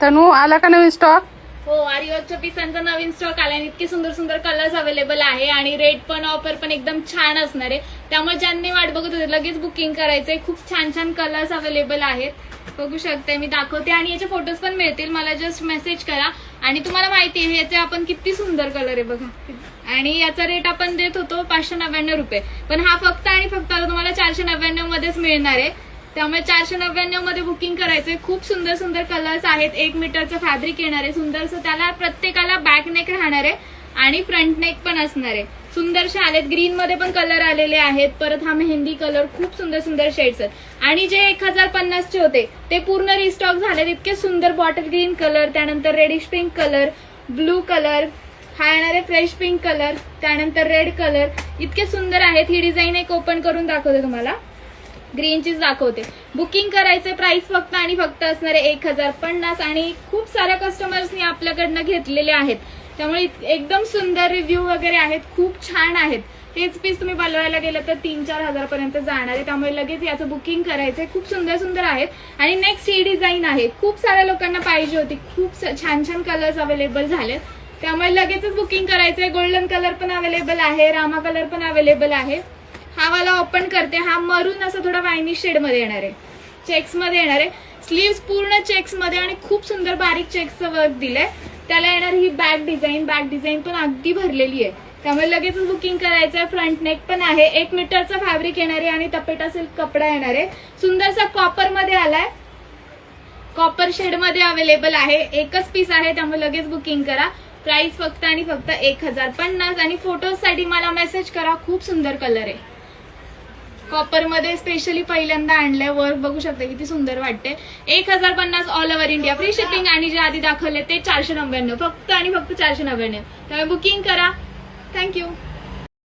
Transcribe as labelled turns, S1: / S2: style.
S1: तनू आला का नवीन स्टॉक?
S2: हो, आरीवर्कच्या पिसांचा नवीन स्टॉक आला आणि इतके सुंदर सुंदर कलर्स अवेलेबल आहे आणि रेट पण ऑफर पण एकदम छान असणार आहे. त्यामुळे ज्यांनी वाट बघत होते लगेच बुकिंग करायचंय. खूप छान छान कलर्स अवेलेबल आहेत, बघू शकते. मी दाखवते आणि याचे फोटोज पण मिळतील. मला जस्ट मेसेज करा. आणि तुम्हाला माहिती आहे याचे आपण किती सुंदर कलर आहे बघा. आणि याचा रेट आपण देत होतो 599 रुपये, पण हा फक्त आणि फक्त आता तुम्हाला 499 मध्येच मिळणार आहे. त्यामुळे 499 मध्ये बुकिंग करायचंय. खूप सुंदर सुंदर कलर्स आहेत. 1 मीटरचं फॅब्रिक येणार आहे सुंदरसं. त्याला प्रत्येकाला बॅक नेक राहणार आहे आणि फ्रंट नेक पण असणार आहे. सुंदरसे आलेत. ग्रीन मध्ये पण कलर आलेले आहेत. परत हा मेहंदी कलर, खूप सुंदर सुंदर शेड्स आहेत. आणि जे 1050 चे होते ते पूर्ण रिस्टॉक झालेत. इतके सुंदर बॉटल ग्रीन कलर, त्यानंतर reddish pink colour, blue colour, हा येणार आहे फ्रेश पिंक कलर, त्यानंतर रेड कलर. इतके सुंदर आहेत. ही डिझाईन एक ओपन करून दाखवते तुम्हाला. ग्रीनचीच दाखवते. बुकिंग करायचे. प्राइस फक्त आणि फक्त असणार आहे 1050. आणि खूप साऱ्या कस्टमर्सनी आपल्याकडनं घेतलेले आहेत. त्यामुळे एकदम सुंदर रिव्ह्यू वगैरे आहेत. खूप छान आहेत. हेच पीस तुम्ही बनवायला गेलं तर 3-4 हजार पर्यंत जाणार आहे. त्यामुळे लगेच याचं बुकिंग करायचंय. खूप सुंदर सुंदर आहेत. आणि नेक्स्ट ही डिझाईन आहे. खूप साऱ्या लोकांना पाहिजे होती. खूप छान छान कलर्स अवेलेबल झालेत. त्यामुळे लगेचच बुकिंग करायचंय. गोल्डन कलर पण अवेलेबल आहे, रामा कलर पण अवेलेबल आहे. हा वाला ओपन करते. हा मरून असा थोडा वायनिश शेड मध्ये येणार आहे, चेक्स मध्ये येणार आहे. स्लीव्स पूर्ण चेक्स मध्ये आणि खूप सुंदर बारीक चेक्सचं वर्क दिलंय. त्याला येणार ही बॅक डिझाईन पण अगदी भरलेली आहे. त्यामुळे लगेच बुकिंग करायचंय. फ्रंट नेक पण आहे. 1 मीटरचा फॅब्रिक येणार आहे आणि तपेटा सिल्क कपडा येणार आहे. सुंदरसा कॉपर मध्ये आलाय. कॉपर शेड मध्ये अवेलेबल आहे. एकच पीस आहे, त्यामुळे लगेच बुकिंग करा. प्राइस फक्त आणि फक्त 1050. आणि फोटोज साठी मला मेसेज करा. खूप सुंदर कलर आहे. कॉपर मध्ये स्पेशली पहिल्यांदा आणलंय. वर्क बघू शकता किती सुंदर वाटते. 1050 all over India, free shipping. आणि जे आधी दाखवले ते 499, फक्त आणि फक्त 499. त्यामुळे बुकिंग करा. थँक्यू.